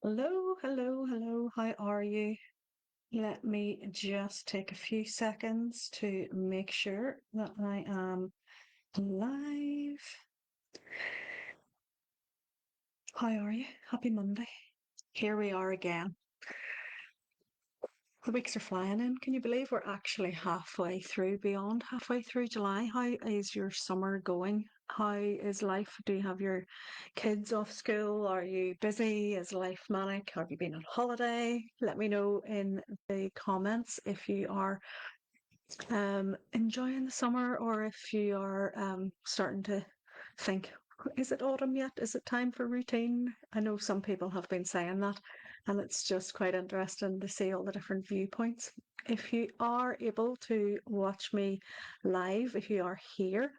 Hello, hello, hello. How are you? Let me just take a few seconds to make sure that I am live. How are you? Happy Monday. Here we are again. The weeks are flying in. Can you believe we're actually halfway through, beyond halfway through July? How is your summer going? How is life? Do you have your kids off school? Are you busy? Is life manic? Have you been on holiday? Let me know in the comments if you are enjoying the summer or if you are starting to think, is it autumn yet? Is it time for routine? I know some people have been saying that, and it's just quite interesting to see all the different viewpoints. If you are able to watch me live, if you are here,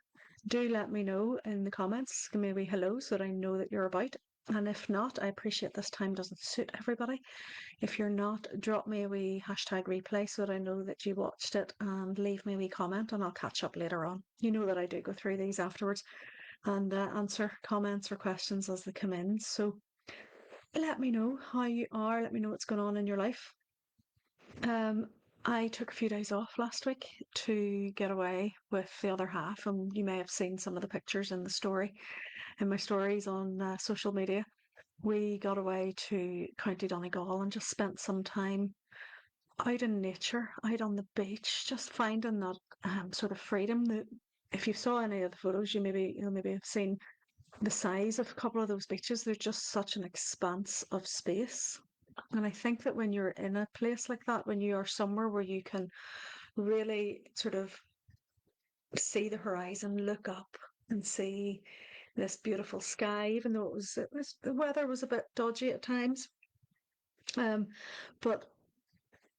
do let me know in the comments. Give me a wee hello so that I know that you're about. And if not, I appreciate this time doesn't suit everybody. If you're not, drop me a wee hashtag replay so that I know that you watched it and leave me a wee comment and I'll catch up later on. You know that I do go through these afterwards and answer comments or questions as they come in. So let me know how you are. Let me know what's going on in your life. Um, I took a few days off last week to get away with the other half, and you may have seen some of the pictures in the story, in my stories on social media. We got away to County Donegal and just spent some time out in nature, out on the beach, just finding that sort of freedom. That if you saw any of the photos, you'll maybe have seen the size of a couple of those beaches. They're just such an expanse of space. And I think that when you're in a place like that, when you are somewhere where you can really sort of see the horizon, look up and see this beautiful sky, even though it was the weather was a bit dodgy at times. Um, but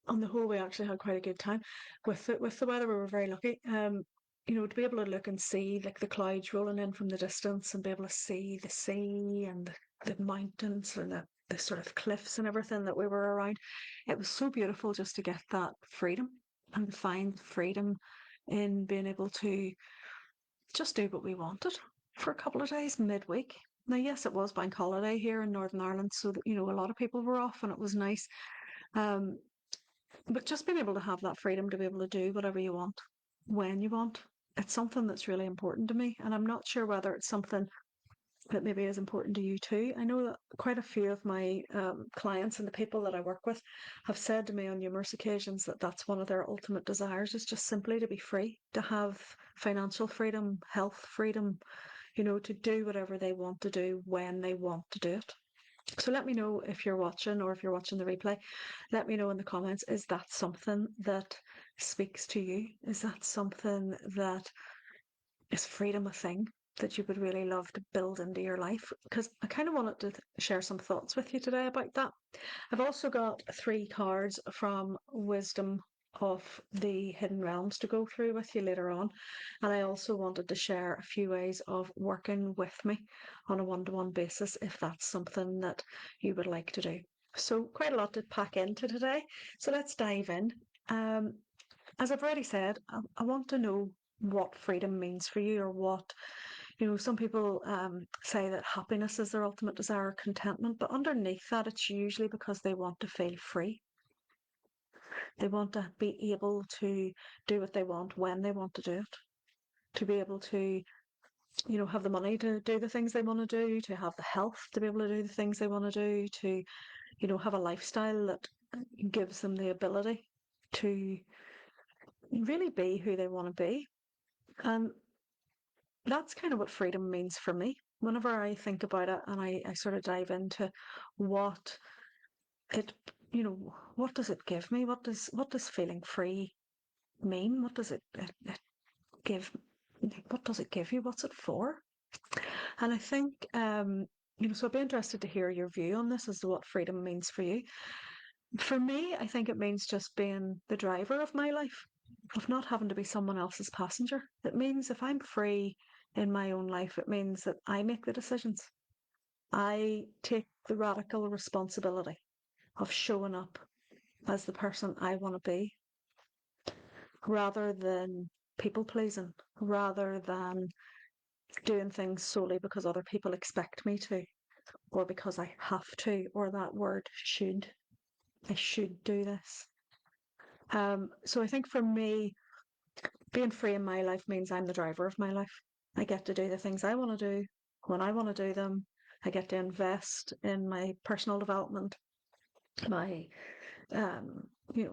on the whole, we actually had quite a good time with the weather. We were very lucky. To be able to look and see like the clouds rolling in from the distance and be able to see the sea and the mountains and the sort of cliffs and everything that we were around. It was so beautiful just to get that freedom and find freedom in being able to just do what we wanted for a couple of days midweek. Now, yes, it was bank holiday here in Northern Ireland, so that, a lot of people were off and it was nice. Um, but just being able to have that freedom to be able to do whatever you want when you want, it's something that's really important to me. And I'm not sure whether it's something that maybe is important to you too. I know that quite a few of my clients and the people that I work with have said to me on numerous occasions that that's one of their ultimate desires is just simply to be free, to have financial freedom, health freedom, to do whatever they want to do when they want to do it. So let me know if you're watching or if you're watching the replay. Let me know in the comments, is that something that speaks to you? Is that something that is freedom a thing that you would really love to build into your life? Because I kind of wanted to share some thoughts with you today about that. I've also got three cards from Wisdom of the Hidden Realms to go through with you later on. And I also wanted to share a few ways of working with me on a one-to-one basis if that's something that you would like to do. So quite a lot to pack into today. So let's dive in. Um, as I've already said, I want to know what freedom means for you, or what, some people say that happiness is their ultimate desire, or contentment, but underneath that, it's usually because they want to feel free. They want to be able to do what they want when they want to do it, to be able to, have the money to do the things they want to do, to have the health to be able to do the things they want to do, to, have a lifestyle that gives them the ability to really be who they want to be. And that's kind of what freedom means for me. Whenever I think about it and I sort of dive into what it, what does it give me? What does feeling free mean? What does it give? What does it give you? What's it for? And I think, so I'd be interested to hear your view on this as to what freedom means for you. For me, I think it means just being the driver of my life, of not having to be someone else's passenger. It means if I'm free in my own life, it means that I make the decisions. I take the radical responsibility of showing up as the person I want to be rather than people pleasing, rather than doing things solely because other people expect me to. or because I have to, or that word should. I should do this. So I think for me, being free in my life means I'm the driver of my life. I get to do the things I want to do when I want to do them. I get to invest in my personal development, my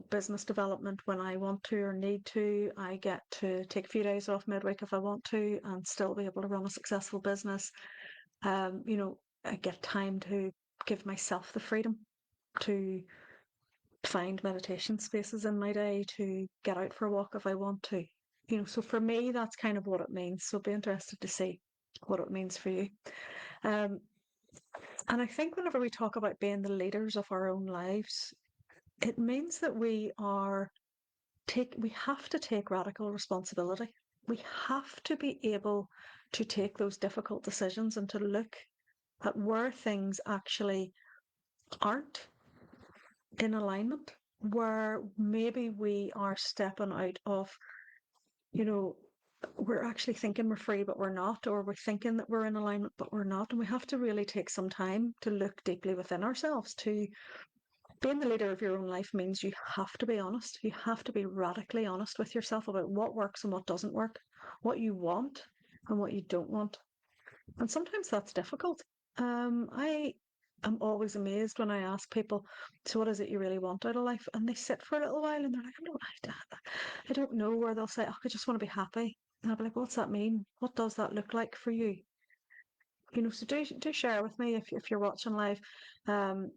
business development when I want to or need to. I get to take a few days off midweek if I want to and still be able to run a successful business. I get time to give myself the freedom to find meditation spaces in my day, to get out for a walk if I want to. So for me, that's kind of what it means. So be interested to see what it means for you. Um, and I think whenever we talk about being the leaders of our own lives, it means that we have to take radical responsibility. We have to be able to take those difficult decisions and to look at where things actually aren't in alignment, where maybe we are stepping out of, you know, we're actually thinking we're free, but we're not, or we're thinking that we're in alignment, but we're not. And we have to really take some time to look deeply within ourselves. To being the leader of your own life means you have to be honest. You have to be radically honest with yourself about what works and what doesn't work, what you want and what you don't want. And sometimes that's difficult. I am always amazed when I ask people, so what is it you really want out of life? And they sit for a little while and they're like, I don't know, where they'll say, oh, I just want to be happy. And I'll be like, what's that mean? What does that look like for you? So do share with me if you're watching live, um,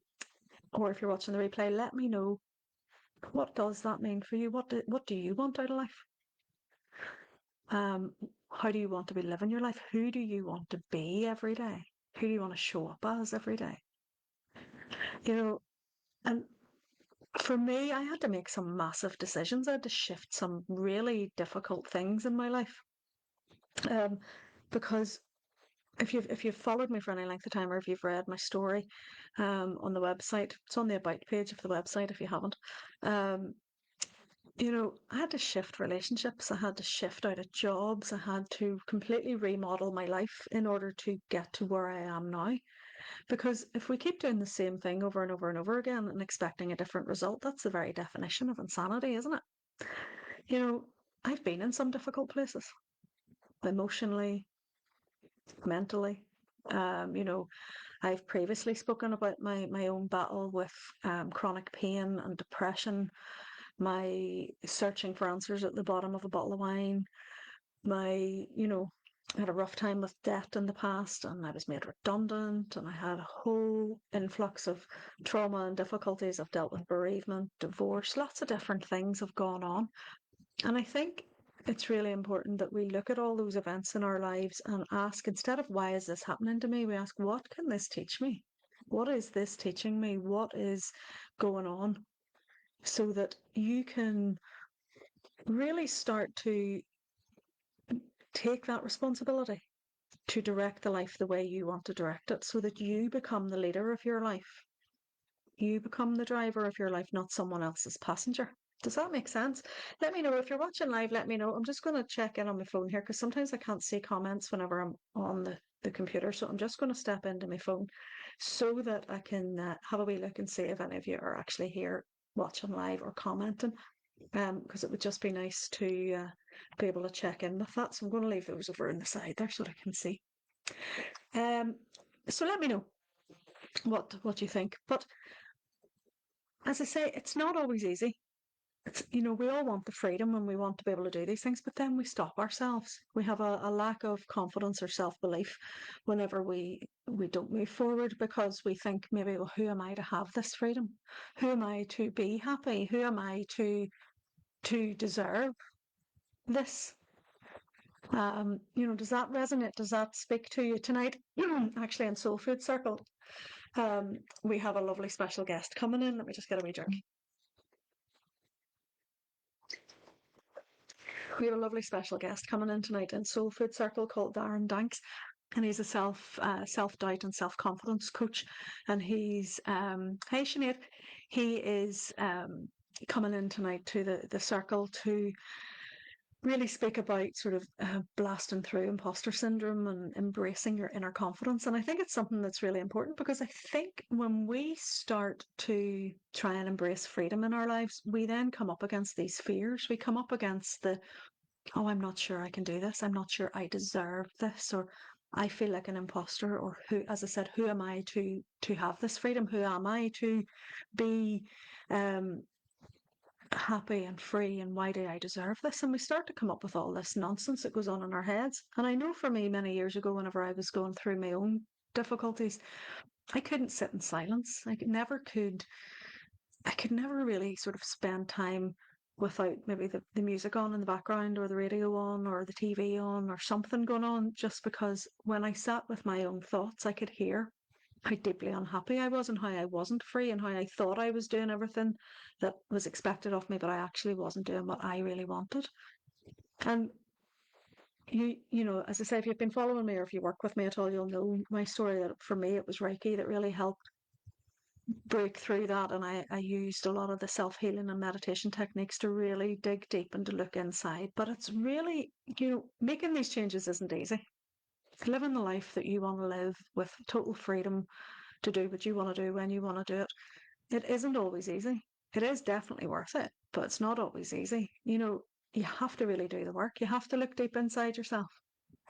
or if you're watching the replay, let me know, what does that mean for you? What do you want out of life? Um, how do you want to be living your life? Who do you want to be every day? Who do you want to show up as every day? And for me, I had to make some massive decisions. I had to shift some really difficult things in my life. Um, because if you've followed me for any length of time, or if you've read my story on the website, it's on the about page of the website if you haven't. Um, I had to shift relationships. I had to shift out of jobs. I had to completely remodel my life in order to get to where I am now. Because if we keep doing the same thing over and over and over again and expecting a different result, that's the very definition of insanity, isn't it? You know, I've been in some difficult places, emotionally, mentally. I've previously spoken about my own battle with chronic pain and depression, my searching for answers at the bottom of a bottle of wine, I had a rough time with debt in the past and I was made redundant and I had a whole influx of trauma and difficulties. I've dealt with bereavement, divorce, lots of different things have gone on. And I think it's really important that we look at all those events in our lives and ask, instead of why is this happening to me, we ask, what can this teach me? What is this teaching me? What is going on? So that you can really start to take that responsibility to direct the life the way you want to direct it, so that you become the leader of your life. You become the driver of your life, not someone else's passenger. Does that make sense? Let me know if you're watching live. Let me know. I'm just going to check in on my phone here because sometimes I can't see comments whenever I'm on the computer. So I'm just going to step into my phone so that I can have a wee look and see if any of you are actually here watching live or commenting. Because it would just be nice to be able to check in with that. So I'm going to leave those over on the side there so that I can see. So let me know what you think. But as I say, it's not always easy. We all want the freedom and we want to be able to do these things, but then we stop ourselves. We have a lack of confidence or self-belief whenever we don't move forward, because we think maybe, well, who am I to have this freedom? Who am I to be happy? Who am I to deserve this? Does that resonate? Does that speak to you tonight? Actually, in Soul Food Circle, we have a lovely special guest coming in. Let me just get a wee drink. We have a lovely special guest coming in tonight in Soul Food Circle called Darren Danks, and he's a self doubt and self confidence coach. And he's hey Sinead, he is coming in tonight to the circle to really speak about sort of blasting through imposter syndrome and embracing your inner confidence. And I think it's something that's really important because I think when we start to try and embrace freedom in our lives, we then come up against these fears. We come up against the, oh, I'm not sure I can do this. I'm not sure I deserve this, or I feel like an imposter, or who, as I said, who am I to have this freedom? Who am I to be um, happy and free, and why do I deserve this? And we start to come up with all this nonsense that goes on in our heads. And I know for me, many years ago, whenever I was going through my own difficulties, I couldn't sit in silence. I could never really sort of spend time without maybe the music on in the background, or the radio on, or the TV on, or something going on, just because when I sat with my own thoughts, I could hear how deeply unhappy I was and how I wasn't free and how I thought I was doing everything that was expected of me, but I actually wasn't doing what I really wanted. And you know, as I say, if you've been following me or if you work with me at all, you'll know my story that for me it was Reiki that really helped break through that. And I used a lot of the self healing and meditation techniques to really dig deep and to look inside. But it's really, you know, making these changes isn't easy. Living the life that you want to live with total freedom to do what you want to do when you want to do it, it isn't always easy. It is definitely worth it, but it's not always easy. You know, you have to really do the work. You have to look deep inside yourself.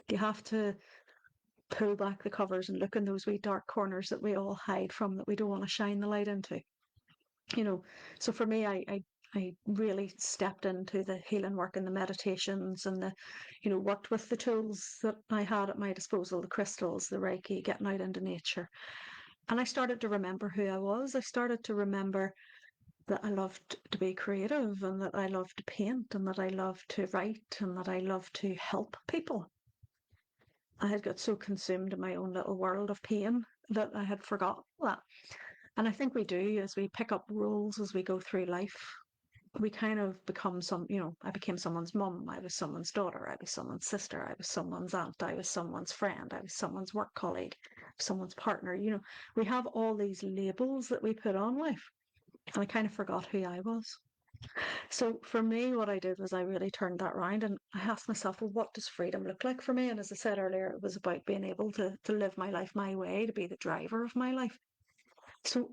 You have to pull back the covers and look in those wee dark corners that we all hide from, that we don't want to shine the light into. You know, so for me, I really stepped into the healing work and the meditations and the, you know, worked with the tools that I had at my disposal, the crystals, the Reiki, getting out into nature. And I started to remember who I was. I started to remember that I loved to be creative, and that I loved to paint, and that I loved to write, and that I loved to help people. I had got so consumed in my own little world of pain that I had forgotten that. And I think we do, as we pick up roles as we go through life, we kind of become some, you know, I became someone's mum, I was someone's daughter, I was someone's sister, I was someone's aunt, I was someone's friend, I was someone's work colleague, someone's partner. You know, we have all these labels that we put on life. And I kind of forgot who I was. So for me, what I did was I really turned that around, and I asked myself, well, what does freedom look like for me? And as I said earlier, it was about being able to live my life my way, to be the driver of my life. So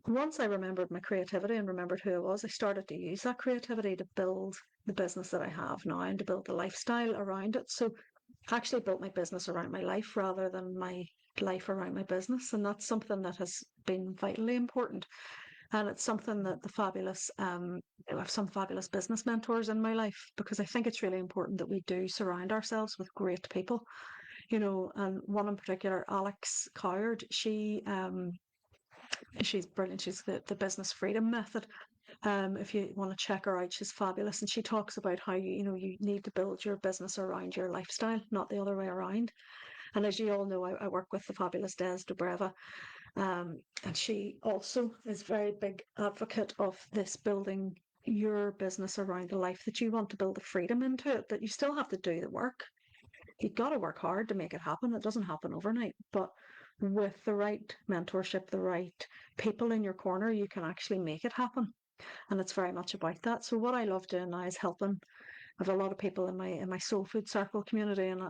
once I remembered my creativity and remembered who I was, I started to use that creativity to build the business that I have now and to build the lifestyle around it. So I actually built my business around my life rather than my life around my business. And that's something that has been vitally important. And it's something that I have some fabulous business mentors in my life, because I think it's really important that we do surround ourselves with great people, you know. And one in particular, Alex Coward, she's brilliant. She's the business freedom method. If you want to check her out, she's fabulous. And she talks about how you know, you need to build your business around your lifestyle, not the other way around. And as you all know, I work with the fabulous Des Dubreva, and she also is very big advocate of this building your business around the life that you want, to build the freedom into it, that you still have to do the work. You've got to work hard to make it happen. It doesn't happen overnight, but with the right mentorship, the right people in your corner, you can actually make it happen. And it's very much about that. So what I love doing now is helping. I have a lot of people in my soul food circle community, and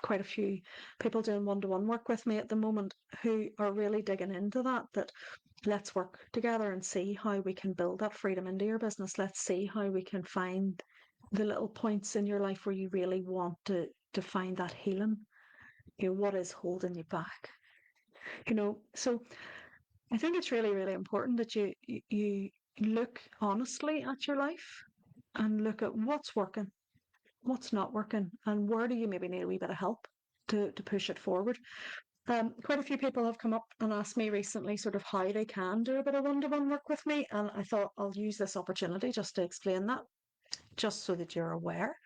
quite a few people doing one-to-one work with me at the moment who are really digging into that. That let's work together and see how we can build that freedom into your business. Let's see how we can find the little points in your life where you really want to find that healing. You know, what is holding you back? You know, so I think it's really, really important that you look honestly at your life and look at what's working, what's not working, and where do you maybe need a wee bit of help to push it forward. Quite a few people have come up and asked me recently sort of how they can do a bit of one-to-one work with me, and I thought I'll use this opportunity just to explain that, just so that you're aware.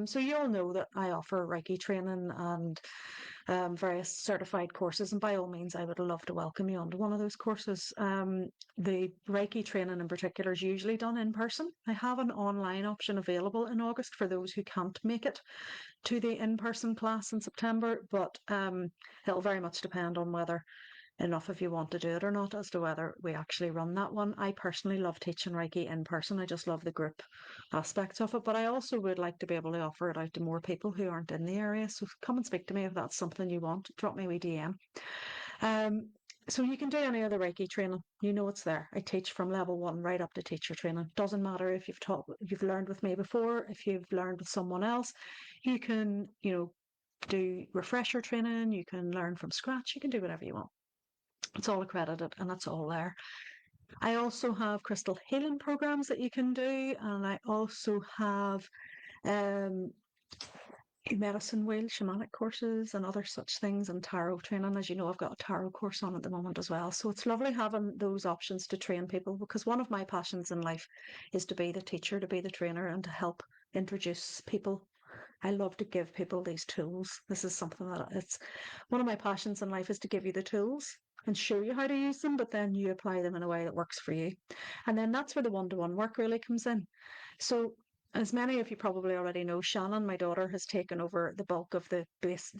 So you all know that I offer Reiki training and various certified courses, and by all means, I would love to welcome you onto one of those courses. The Reiki training in particular is usually done in person. I have an online option available in August for those who can't make it to the in-person class in September, but it'll very much depend on whether enough if you want to do it or not, as to whether we actually run that one. I personally love teaching Reiki in person. I just love the group aspects of it, but I also would like to be able to offer it out to more people who aren't in the area. So come and speak to me if that's something you want. Drop me a wee DM. Um, so you can do any other Reiki training. You know it's there. I teach from level 1 right up to teacher training. Doesn't matter if you've learned with me before, if you've learned with someone else. You can, do refresher training. You can learn from scratch. You can do whatever you want. It's all accredited and it's all there. I also have crystal healing programs that you can do, and I also have um, medicine wheel, shamanic courses, and other such things, and tarot training. As you know, I've got a tarot course on at the moment as well. So it's lovely having those options to train people, because one of my passions in life is to be the teacher, to be the trainer, and to help introduce people. I love to give people these tools. This is something that it's one of my passions in life, is to give you the tools and show you how to use them, but then you apply them in a way that works for you. And then that's where the one-to-one work really comes in. So as many of you probably already know, Shannon, my daughter, has taken over the bulk of the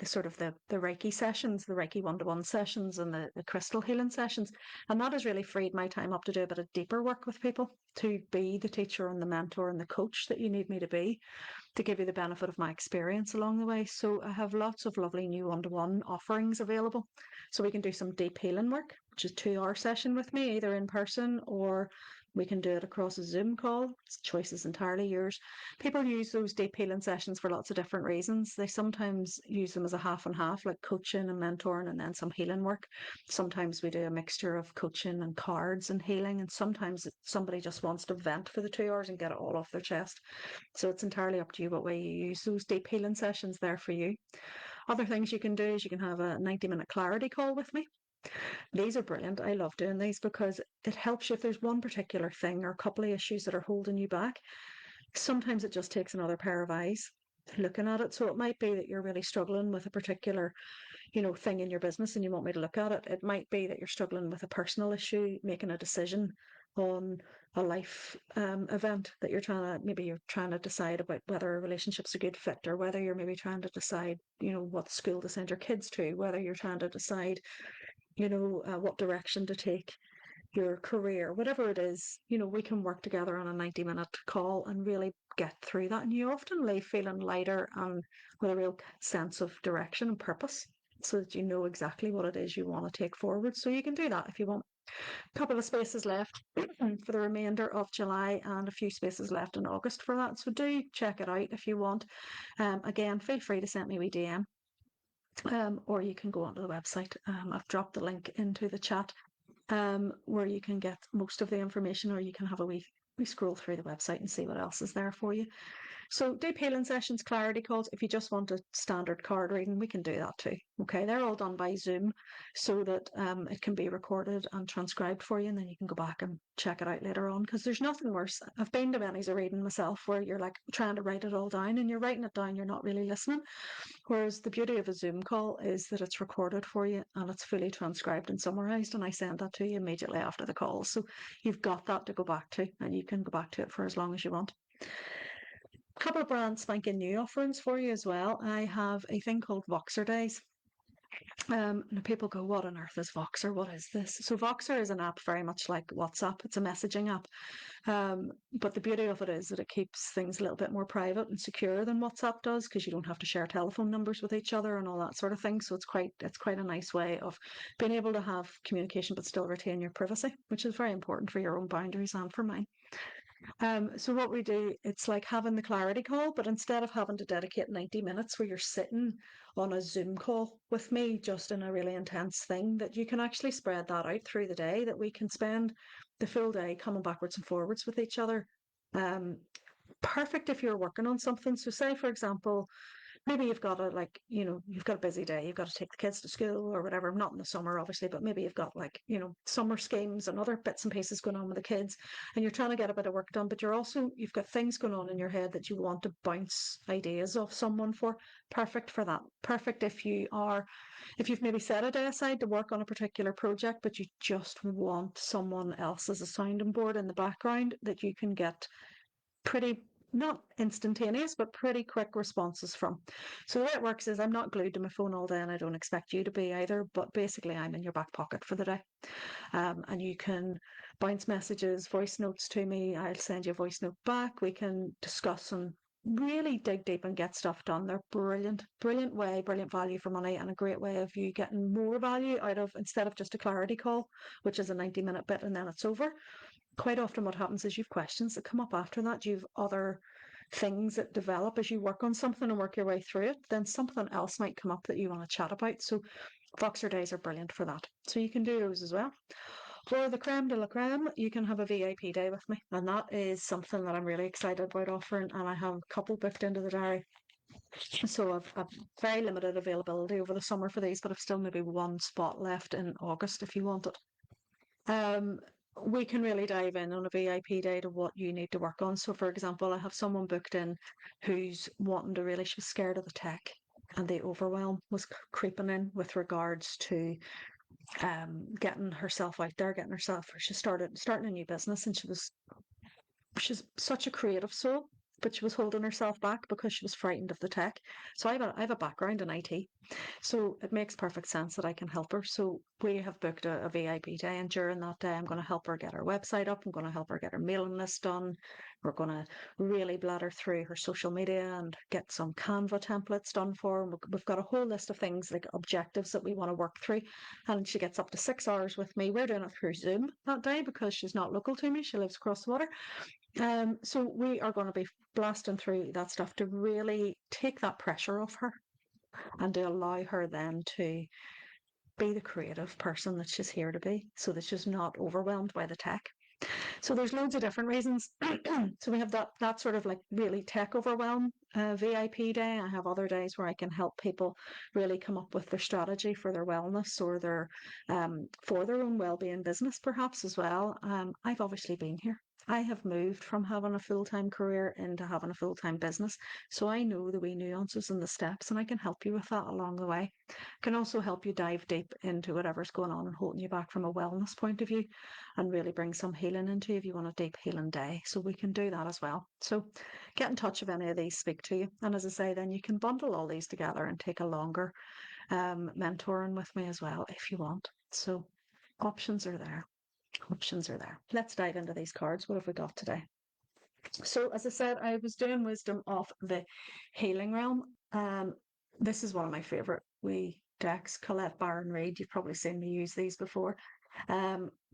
sort of the Reiki sessions, the Reiki one-to-one sessions, and the crystal healing sessions. And that has really freed my time up to do a bit of deeper work with people, to be the teacher and the mentor and the coach that you need me to be, to give you the benefit of my experience along the way. So I have lots of lovely new one-to-one offerings available. So we can do some deep healing work, which is a 2-hour session with me, either in person, or we can do it across a Zoom call. Choice is entirely yours. People use those deep healing sessions for lots of different reasons. They sometimes use them as a half and half, like coaching and mentoring and then some healing work. Sometimes we do a mixture of coaching and cards and healing, and sometimes somebody just wants to vent for the 2 hours and get it all off their chest. So it's entirely up to you what way you use those deep healing sessions there for you. Other things you can do is you can have a 90-minute clarity call with me. These are brilliant. I love doing these because it helps you if there's one particular thing or a couple of issues that are holding you back. Sometimes it just takes another pair of eyes looking at it. So it might be that you're really struggling with a particular, thing in your business and you want me to look at it. It might be that you're struggling with a personal issue, making a decision on a life event that you're trying to decide about whether a relationship's a good fit, or whether you're maybe trying to decide, what school to send your kids to, whether you're trying to decide, what direction to take your career, whatever it is. We can work together on a 90-minute call and really get through that. And you often leave feeling lighter and with a real sense of direction and purpose, so that you know exactly what it is you want to take forward. So you can do that if you want. A couple of spaces left for the remainder of July, and a few spaces left in August for that. So do check it out if you want. Again, feel free to send me a wee DM. Or you can go onto the website. I've dropped the link into the chat, where you can get most of the information, or you can have a wee scroll through the website and see what else is there for you. So deep healing sessions, clarity calls. If you just want a standard card reading, we can do that too. Okay, they're all done by Zoom, so that it can be recorded and transcribed for you, and then you can go back and check it out later on. Because there's nothing worse. I've been to many's a reading myself where you're like trying to write it all down, and you're writing it down, you're not really listening. Whereas the beauty of a Zoom call is that it's recorded for you and it's fully transcribed and summarised, and I send that to you immediately after the call. So you've got that to go back to, and you can go back to it for as long as you want. A couple of brand spanking new offerings for you as well. I have a thing called Voxer Days. And people go, what on earth is Voxer? What is this? So Voxer is an app very much like WhatsApp. It's a messaging app. But the beauty of it is that it keeps things a little bit more private and secure than WhatsApp does, because you don't have to share telephone numbers with each other and all that sort of thing. So it's quite a nice way of being able to have communication but still retain your privacy, which is very important for your own boundaries and for mine. So what we do, it's like having the clarity call, but instead of having to dedicate 90 minutes where you're sitting on a Zoom call with me just in a really intense thing, that you can actually spread that out through the day, that we can spend the full day coming backwards and forwards with each other. Perfect if you're working on something. So say, for example, maybe you've got you've got a busy day, you've got to take the kids to school or whatever, not in the summer obviously, but maybe you've got summer schemes and other bits and pieces going on with the kids, and you're trying to get a bit of work done, but you've got things going on in your head that you want to bounce ideas off someone for. Perfect for that. Perfect if you've maybe set a day aside to work on a particular project, but you just want someone else as a sounding board in the background, that you can get pretty not instantaneous, but pretty quick responses from. So the way it works is I'm not glued to my phone all day and I don't expect you to be either, but basically I'm in your back pocket for the day. And you can bounce messages, voice notes to me. I'll send you a voice note back. We can discuss and really dig deep and get stuff done. They're brilliant, brilliant way, brilliant value for money, and a great way of you getting more value out of instead of just a clarity call, which is a 90-minute bit and then it's over. Quite often, what happens is you've questions that come up after that. You've other things that develop as you work on something and work your way through it. Then something else might come up that you want to chat about. So Voxer days are brilliant for that. So you can do those as well. For the creme de la creme, you can have a VIP day with me. And that is something that I'm really excited about offering. And I have a couple booked into the diary. So I've very limited availability over the summer for these, but I've still maybe one spot left in August if you want it. Um, we can really dive in on a VIP day to what you need to work on. So, for example, I have someone booked in who's wanting to really, she was scared of the tech and the overwhelm was creeping in with regards to getting herself out there, getting herself. She starting a new business, and she's such a creative soul, but she was holding herself back because she was frightened of the tech. So I have a background in IT, so it makes perfect sense that I can help her. So we have booked a VIP day, and during that day, I'm going to help her get her website up. I'm going to help her get her mailing list done. We're going to really bladder through her social media and get some Canva templates done for her. We've got a whole list of things like objectives that we want to work through. And she gets up to 6 hours with me. We're doing it through Zoom that day because she's not local to me. She lives across the water. So we are going to be blasting through that stuff to really take that pressure off her and to allow her then to be the creative person that she's here to be so that she's not overwhelmed by the tech. So there's loads of different reasons. So we have that sort of like really tech overwhelm VIP day. I have other days where I can help people really come up with their strategy for their wellness or their for their own well-being business perhaps as well. I've obviously been here. I have moved from having a full-time career into having a full-time business. So I know the wee nuances and the steps and I can help you with that along the way. I can also help you dive deep into whatever's going on and holding you back from a wellness point of view and really bring some healing into you if you want a deep healing day. So we can do that as well. So get in touch if any of these speak to you. And as I say, then you can bundle all these together and take a longer mentoring with me as well if you want. So options are there. Options are there. Let's dive into these cards. What have we got today? So as I said, I was doing wisdom of the healing realm. This is one of my favorite wee decks, Colette Baron Reid. You've probably seen me use these before.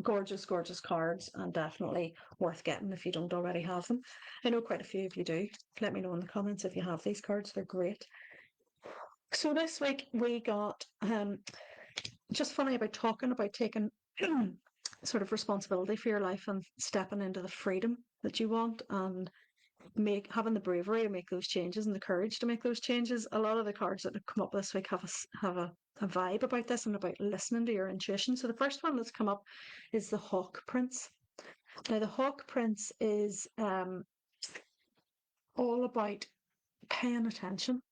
Gorgeous, gorgeous cards, and definitely worth getting if you don't already have them. I know quite a few of you do. Let me know in the comments if you have these cards. They're great. So this week we got just funny about talking about taking sort of responsibility for your life and stepping into the freedom that you want and make having the bravery to make those changes and the courage to make those changes. A lot of the cards that have come up this week have a vibe about this and about listening to your intuition. So the first one that's come up is the Hawk Prince. Now the Hawk Prince is all about paying attention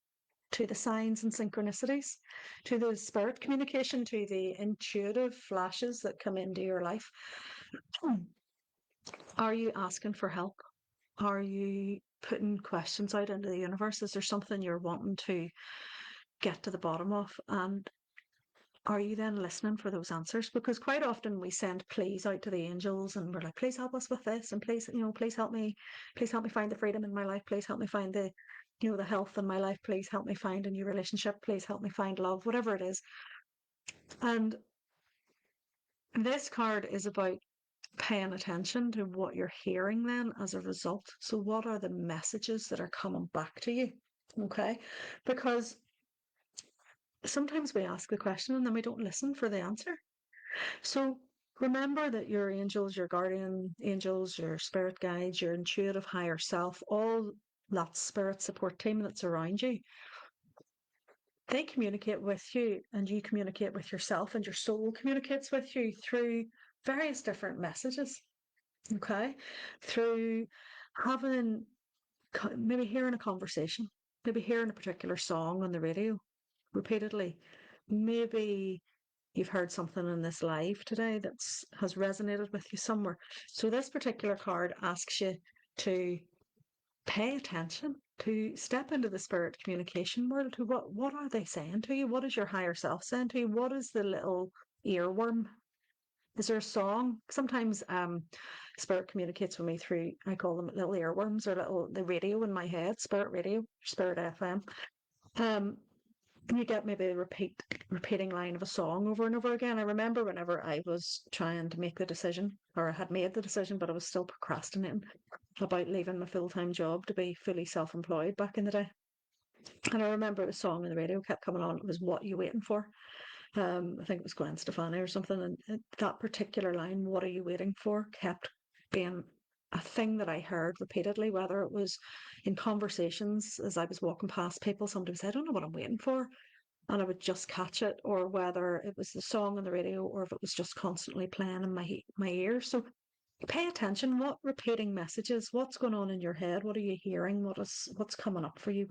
to the signs and synchronicities, to the spirit communication, to the intuitive flashes that come into your life. Are you asking for help? Are you putting questions out into the universe? Is there something you're wanting to get to the bottom of? And are you then listening for those answers? Because quite often we send pleas out to the angels and we're like, please help us with this and please, please help me find the freedom in my life. Please help me find the health in my life. Please help me find a new relationship. Please help me find love, whatever it is. And this card is about paying attention to what you're hearing then as a result. So, what are the messages that are coming back to you? Okay. Because sometimes we ask the question and then we don't listen for the answer. So, remember that your angels, your guardian angels, your spirit guides, your intuitive higher self, all that spirit support team that's around you, they communicate with you and you communicate with yourself, and your soul communicates with you through various different messages. Okay. Through having maybe hearing a conversation, maybe hearing a particular song on the radio repeatedly, maybe you've heard something in this live today that has resonated with you somewhere. So this particular card asks you to pay attention, to step into the spirit communication world. To what are they saying to you? What is your higher self saying to you? What is the little earworm? Is there a song? Sometimes spirit communicates with me through, I call them little earworms, or little the radio in my head, spirit radio, spirit FM. Um, you get maybe a repeating line of a song over and over again. I remember whenever I was trying to make the decision, or I had made the decision, but I was still procrastinating about leaving my full time job to be fully self employed back in the day. And I remember the song on the radio kept coming on. It was "What You Waiting For." I think it was Gwen Stefani or something. And that particular line, "What are you waiting for?" kept being a thing that I heard repeatedly, whether it was in conversations as I was walking past people. Somebody would say, "I don't know what I'm waiting for," and I would just catch it, or whether it was the song on the radio, or if it was just constantly playing in my ears. So pay attention. What repeating messages? What's going on in your head? What are you hearing? What's coming up for you?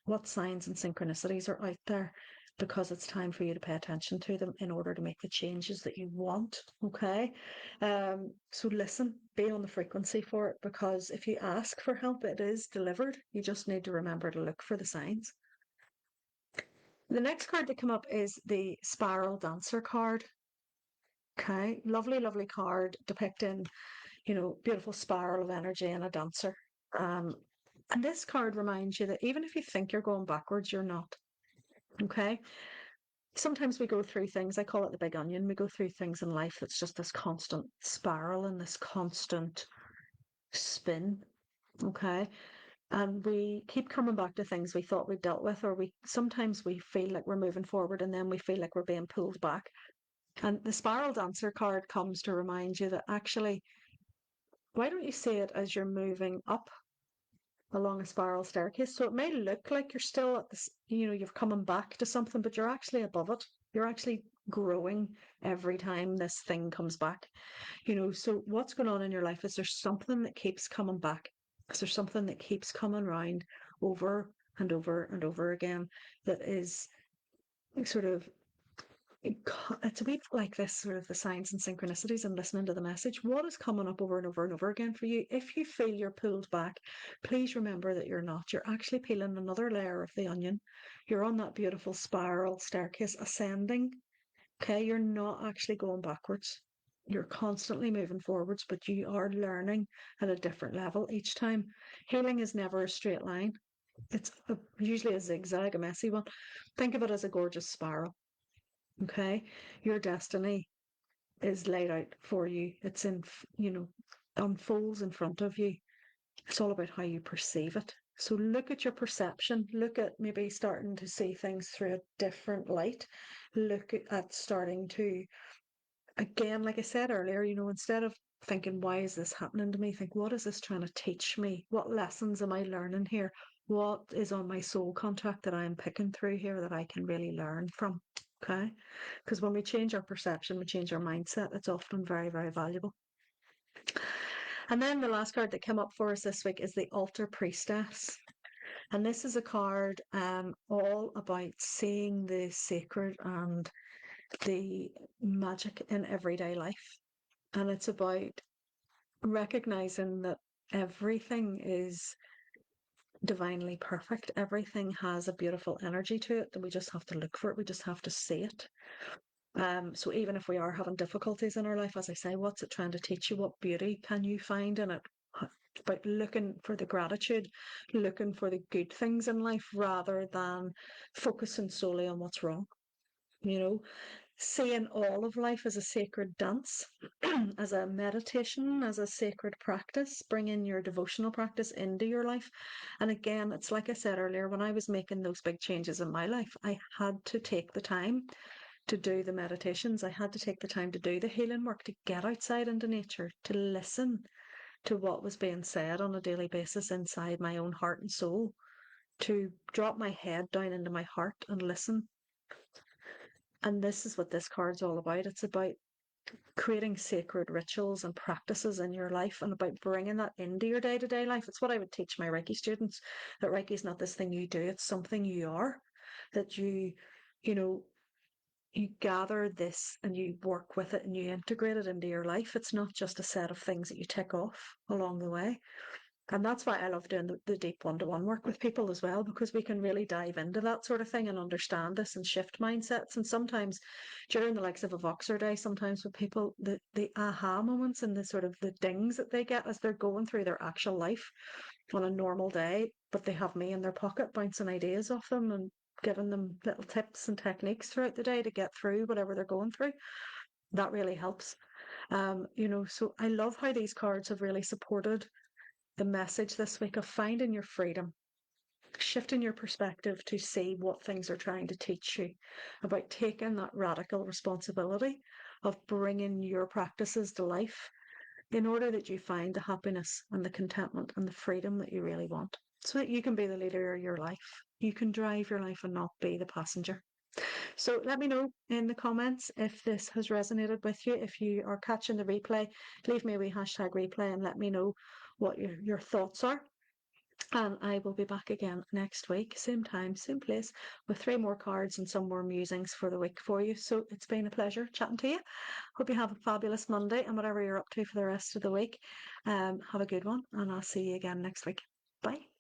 What signs and synchronicities are out there? Because it's time for you to pay attention to them in order to make the changes that you want. Okay. So listen, be on the frequency for it, because if you ask for help, it is delivered. You just need to remember to look for the signs. The next card that come up is the Spiral Dancer card. Okay, lovely, lovely card depicting, beautiful spiral of energy and a dancer. Um, and this card reminds you that even if you think you're going backwards, you're not. Okay. Sometimes we go through things, I call it the big onion. We go through things in life that's just this constant spiral and this constant spin. Okay. And we keep coming back to things we thought we dealt with, or we sometimes we feel like we're moving forward and then we feel like we're being pulled back. And the Spiral Dancer card comes to remind you that actually, why don't you see it as you're moving up along a spiral staircase? So it may look like you're still at this, you're coming back to something, but you're actually above it. You're actually growing every time this thing comes back. So what's going on in your life? Is there something that keeps coming back? Is there something that keeps coming around over and over and over again that is sort of it's a bit like this, sort of the signs and synchronicities and listening to the message. What is coming up over and over and over again for you? If you feel you're pulled back, please remember that you're not. You're actually peeling another layer of the onion. You're on that beautiful spiral staircase ascending. Okay, you're not actually going backwards. You're constantly moving forwards, but you are learning at a different level each time. Healing is never a straight line. Usually a zigzag, a messy one. Think of it as a gorgeous spiral. Okay, your destiny is laid out for you. It's unfolds in front of you. It's all about how you perceive it. So look at your perception. Look at maybe starting to see things through a different light. Look at starting to, again, like I said earlier, instead of thinking, why is this happening to me? Think, what is this trying to teach me? What lessons am I learning here? What is on my soul contract that I'm picking through here that I can really learn from? Okay. Because when we change our perception, we change our mindset, it's often very, very valuable. And then the last card that came up for us this week is the Altar Priestess. And this is a card all about seeing the sacred and the magic in everyday life. And it's about recognizing that everything is divinely perfect. Everything has a beautiful energy to it, that we just have to look for it. We just have to see it. So even if we are having difficulties in our life, as I say, what's it trying to teach you? What beauty can you find in it? It's about looking for the gratitude, looking for the good things in life rather than focusing solely on what's wrong. Seeing all of life as a sacred dance, as a meditation, as a sacred practice, bringing your devotional practice into your life. And again, it's like I said earlier, when I was making those big changes in my life, I had to take the time to do the meditations. I had to take the time to do the healing work, to get outside into nature, to listen to what was being said on a daily basis inside my own heart and soul, to drop my head down into my heart and listen. And this is what this card's all about. It's about creating sacred rituals and practices in your life, and about bringing that into your day-to-day life. It's what I would teach my Reiki students, that Reiki is not this thing you do, it's something you are, that you know, you gather this and you work with it and you integrate it into your life. It's not just a set of things that you tick off along the way. And that's why I love doing the deep one-to-one work with people as well, because we can really dive into that sort of thing and understand this and shift mindsets. And sometimes during the likes of a Voxer day, sometimes with people, the aha moments and the sort of the dings that they get as they're going through their actual life on a normal day, but they have me in their pocket bouncing ideas off them and giving them little tips and techniques throughout the day to get through whatever they're going through. That really helps. So I love how these cards have really supported the message this week of finding your freedom, shifting your perspective to see what things are trying to teach you, about taking that radical responsibility of bringing your practices to life in order that you find the happiness and the contentment and the freedom that you really want, so that you can be the leader of your life. You can drive your life and not be the passenger. So let me know in the comments if this has resonated with you. If you are catching the replay, leave me a wee hashtag replay and let me know what your thoughts are. And I will be back again next week, same time, same place, with 3 more cards and some more musings for the week for you. So it's been a pleasure chatting to you. Hope you have a fabulous Monday and whatever you're up to for the rest of the week. Have a good one, and I'll see you again next week. Bye.